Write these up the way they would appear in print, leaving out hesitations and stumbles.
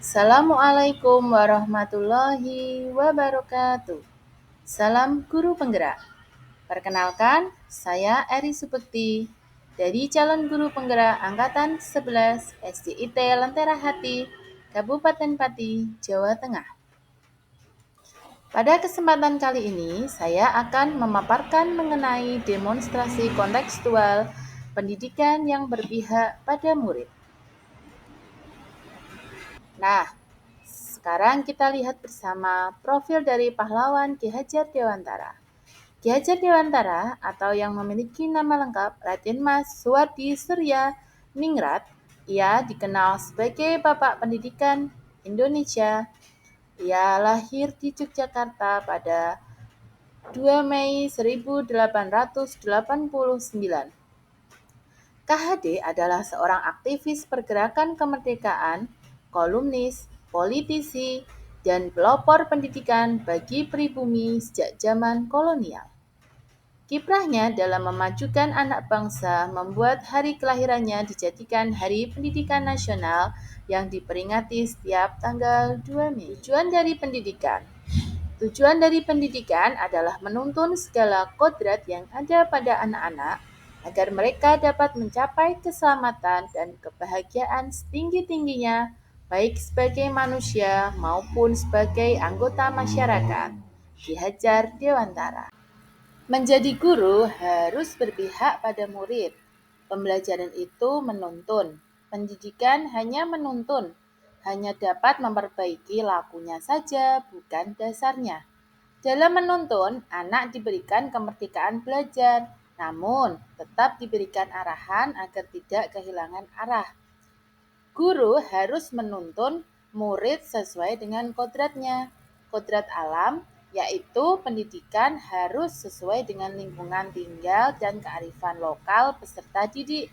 Assalamualaikum warahmatullahi wabarakatuh. Salam Guru Penggerak. Perkenalkan, saya Eri Supekti dari calon Guru Penggerak Angkatan 11 SDIT Lentera Hati, Kabupaten Pati, Jawa Tengah. Pada kesempatan kali ini, saya akan memaparkan mengenai demonstrasi kontekstual pendidikan yang berpihak pada murid. Nah, sekarang kita lihat bersama profil dari pahlawan Ki Hajar Dewantara. Ki Hajar Dewantara atau yang memiliki nama lengkap Raden Mas Suwardi Surya Ningrat, ia dikenal sebagai Bapak Pendidikan Indonesia. Ia lahir di Yogyakarta pada 2 Mei 1889. KHD adalah seorang aktivis pergerakan kemerdekaan, kolumnis, politisi, dan pelopor pendidikan bagi pribumi sejak zaman kolonial. Kiprahnya dalam memajukan anak bangsa membuat hari kelahirannya dijadikan Hari Pendidikan Nasional yang diperingati setiap tanggal 2 Mei. Tujuan dari pendidikan adalah menuntun segala kodrat yang ada pada anak-anak agar mereka dapat mencapai keselamatan dan kebahagiaan setinggi-tingginya, baik sebagai manusia maupun sebagai anggota masyarakat. Ki Hajar Dewantara. Menjadi guru harus berpihak pada murid. Pembelajaran itu menuntun. Pendidikan hanya menuntun, hanya dapat memperbaiki lakunya saja, bukan dasarnya. Dalam menuntun, anak diberikan kemerdekaan belajar, namun tetap diberikan arahan agar tidak kehilangan arah. Guru harus menuntun murid sesuai dengan kodratnya. Kodrat alam, yaitu pendidikan harus sesuai dengan lingkungan tinggal dan kearifan lokal peserta didik.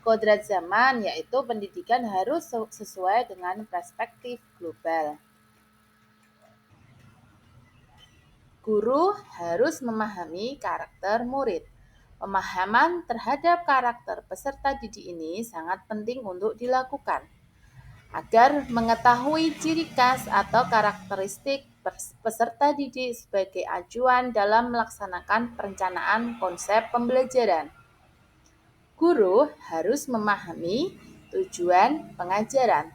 Kodrat zaman, yaitu pendidikan harus sesuai dengan perspektif global. Guru harus memahami karakter murid. Pemahaman terhadap karakter peserta didik ini sangat penting untuk dilakukan. Agar mengetahui ciri khas atau karakteristik peserta didik sebagai acuan dalam melaksanakan perencanaan konsep pembelajaran. Guru harus memahami tujuan pengajaran.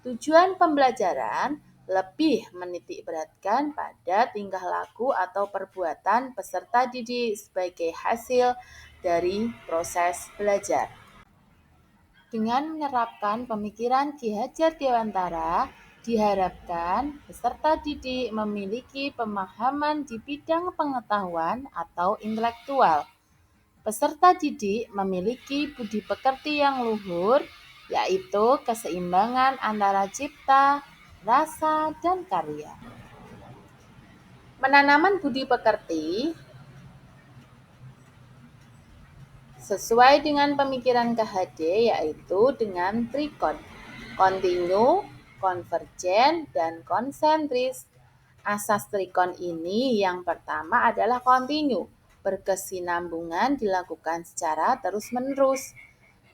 Tujuan pembelajaran lebih menitikberatkan pada tingkah laku atau perbuatan peserta didik sebagai hasil dari proses belajar. Dengan menerapkan pemikiran Ki Hajar Dewantara, diharapkan peserta didik memiliki pemahaman di bidang pengetahuan atau intelektual. Peserta didik memiliki budi pekerti yang luhur, yaitu keseimbangan antara cipta, rasa, dan karya. Penanaman budi pekerti sesuai dengan pemikiran KHD yaitu dengan trikon, kontinu, konvergen, dan konsentris. Asas trikon ini yang pertama adalah kontinu, berkesinambungan dilakukan secara terus-menerus.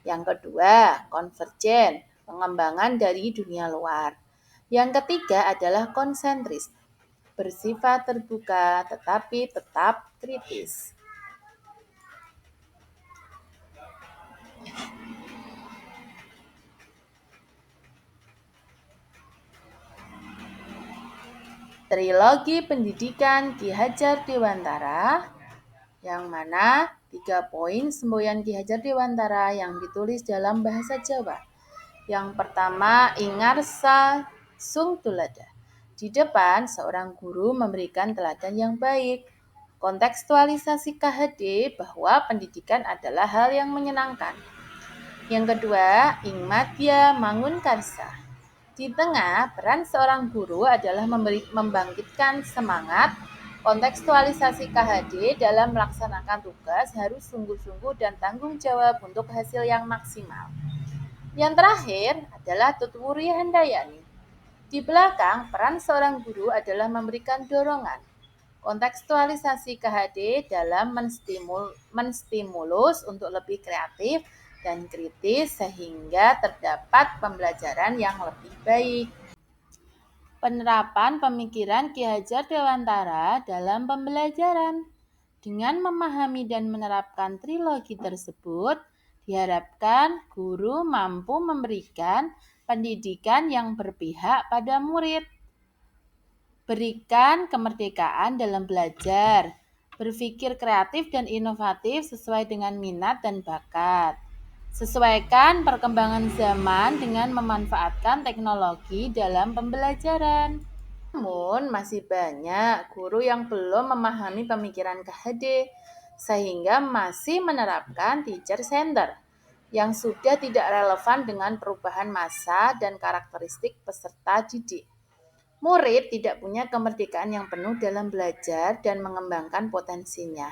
Yang kedua, konvergen, pengembangan dari dunia luar. Yang ketiga adalah konsentris, bersifat terbuka tetapi tetap kritis. Trilogi Pendidikan Ki Hajar Dewantara, yang mana 3 poin semboyan Ki Hajar Dewantara yang ditulis dalam bahasa Jawa. Yang pertama, Ingarsa Sung Tulada. Di depan, seorang guru memberikan teladan yang baik. Kontekstualisasi KHD bahwa pendidikan adalah hal yang menyenangkan. Yang kedua, Ingmadya Mangun Karsa. Di tengah, peran seorang guru adalah membangkitkan semangat. Kontekstualisasi KHD dalam melaksanakan tugas harus sungguh-sungguh dan tanggung jawab untuk hasil yang maksimal. Yang terakhir adalah Tutwuri Handayani. Di belakang, peran seorang guru adalah memberikan dorongan. Kontekstualisasi KHD dalam menstimulus untuk lebih kreatif dan kritis sehingga terdapat pembelajaran yang lebih baik. Penerapan pemikiran Ki Hajar Dewantara dalam pembelajaran. Dengan memahami dan menerapkan trilogi tersebut, diharapkan guru mampu memberikan pendidikan yang berpihak pada murid. Berikan kemerdekaan dalam belajar, berpikir kreatif dan inovatif sesuai dengan minat dan bakat. Sesuaikan perkembangan zaman dengan memanfaatkan teknologi dalam pembelajaran. Namun, masih banyak guru yang belum memahami pemikiran KHD, sehingga masih menerapkan teacher center yang sudah tidak relevan dengan perubahan masa dan karakteristik peserta didik. Murid tidak punya kemerdekaan yang penuh dalam belajar dan mengembangkan potensinya.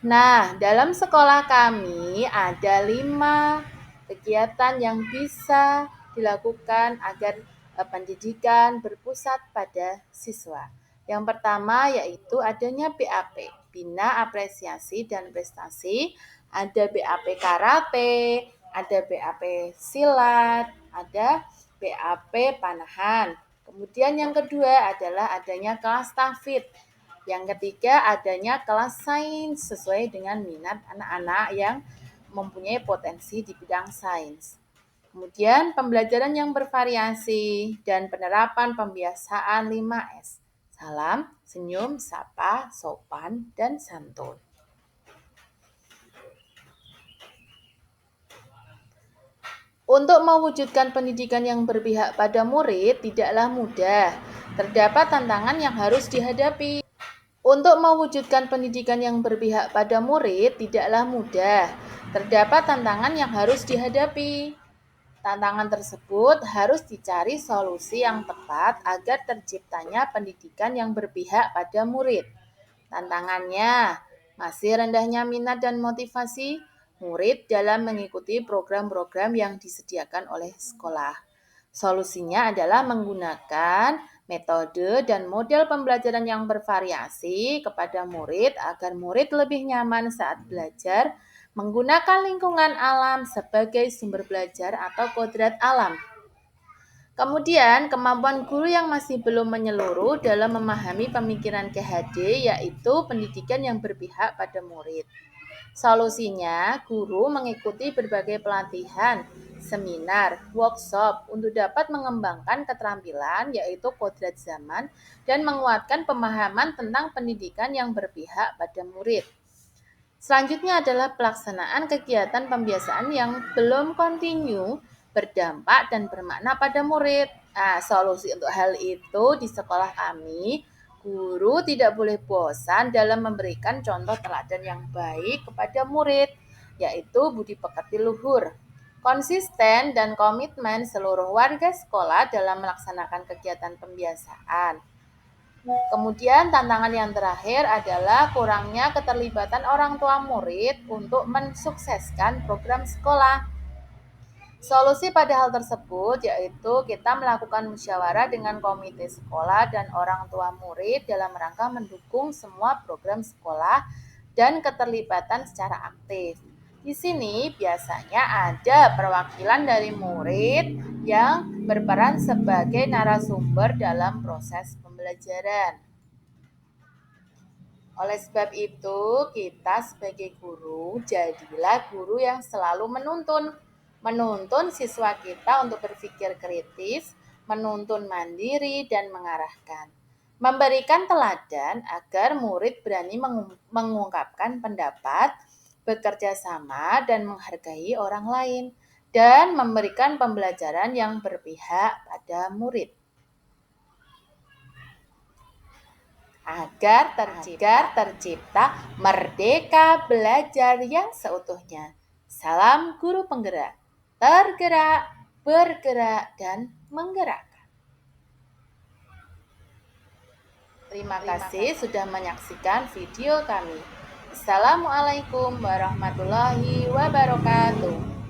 Nah, dalam sekolah kami ada 5 kegiatan yang bisa dilakukan agar pendidikan berpusat pada siswa. Yang pertama yaitu adanya BAP, Bina Apresiasi dan Prestasi, ada BAP Karate, ada BAP Silat, ada BAP Panahan. Kemudian yang kedua adalah adanya kelas tahfidz. Yang ketiga adanya kelas sains sesuai dengan minat anak-anak yang mempunyai potensi di bidang sains. Kemudian pembelajaran yang bervariasi dan penerapan pembiasaan 5S. Salam, senyum, sapa, sopan, dan santun. Untuk mewujudkan pendidikan yang berpihak pada murid tidaklah mudah. Terdapat tantangan yang harus dihadapi. Untuk mewujudkan pendidikan yang berpihak pada murid tidaklah mudah. Terdapat tantangan yang harus dihadapi. Tantangan tersebut harus dicari solusi yang tepat agar terciptanya pendidikan yang berpihak pada murid. Tantangannya masih rendahnya minat dan motivasi murid dalam mengikuti program-program yang disediakan oleh sekolah. Solusinya adalah menggunakan metode dan model pembelajaran yang bervariasi kepada murid agar murid lebih nyaman saat belajar menggunakan lingkungan alam sebagai sumber belajar atau kodrat alam. Kemudian, kemampuan guru yang masih belum menyeluruh dalam memahami pemikiran KHD yaitu pendidikan yang berpihak pada murid. Solusinya, guru mengikuti berbagai pelatihan, seminar, workshop untuk dapat mengembangkan keterampilan yaitu kodrat zaman dan menguatkan pemahaman tentang pendidikan yang berpihak pada murid. Selanjutnya adalah pelaksanaan kegiatan pembiasaan yang belum kontinu, berdampak dan bermakna pada murid. Solusi untuk hal itu di sekolah kami, guru tidak boleh bosan dalam memberikan contoh teladan yang baik kepada murid, yaitu budi pekerti luhur. Konsisten dan komitmen seluruh warga sekolah dalam melaksanakan kegiatan pembiasaan. Kemudian tantangan yang terakhir adalah kurangnya keterlibatan orang tua murid untuk mensukseskan program sekolah. Solusi pada hal tersebut yaitu kita melakukan musyawarah dengan komite sekolah dan orang tua murid dalam rangka mendukung semua program sekolah dan keterlibatan secara aktif. Di sini biasanya ada perwakilan dari murid yang berperan sebagai narasumber dalam proses pembelajaran. Oleh sebab itu, kita sebagai guru, jadilah guru yang selalu menuntun siswa kita untuk berpikir kritis, menuntun mandiri, dan mengarahkan. Memberikan teladan agar murid berani mengungkapkan pendapat, bekerja sama, dan menghargai orang lain, dan memberikan pembelajaran yang berpihak pada murid. Agar tercipta merdeka belajar yang seutuhnya. Salam guru penggerak, tergerak, bergerak, dan menggerakkan. Terima kasih sudah menyaksikan video kami. Assalamualaikum warahmatullahi wabarakatuh.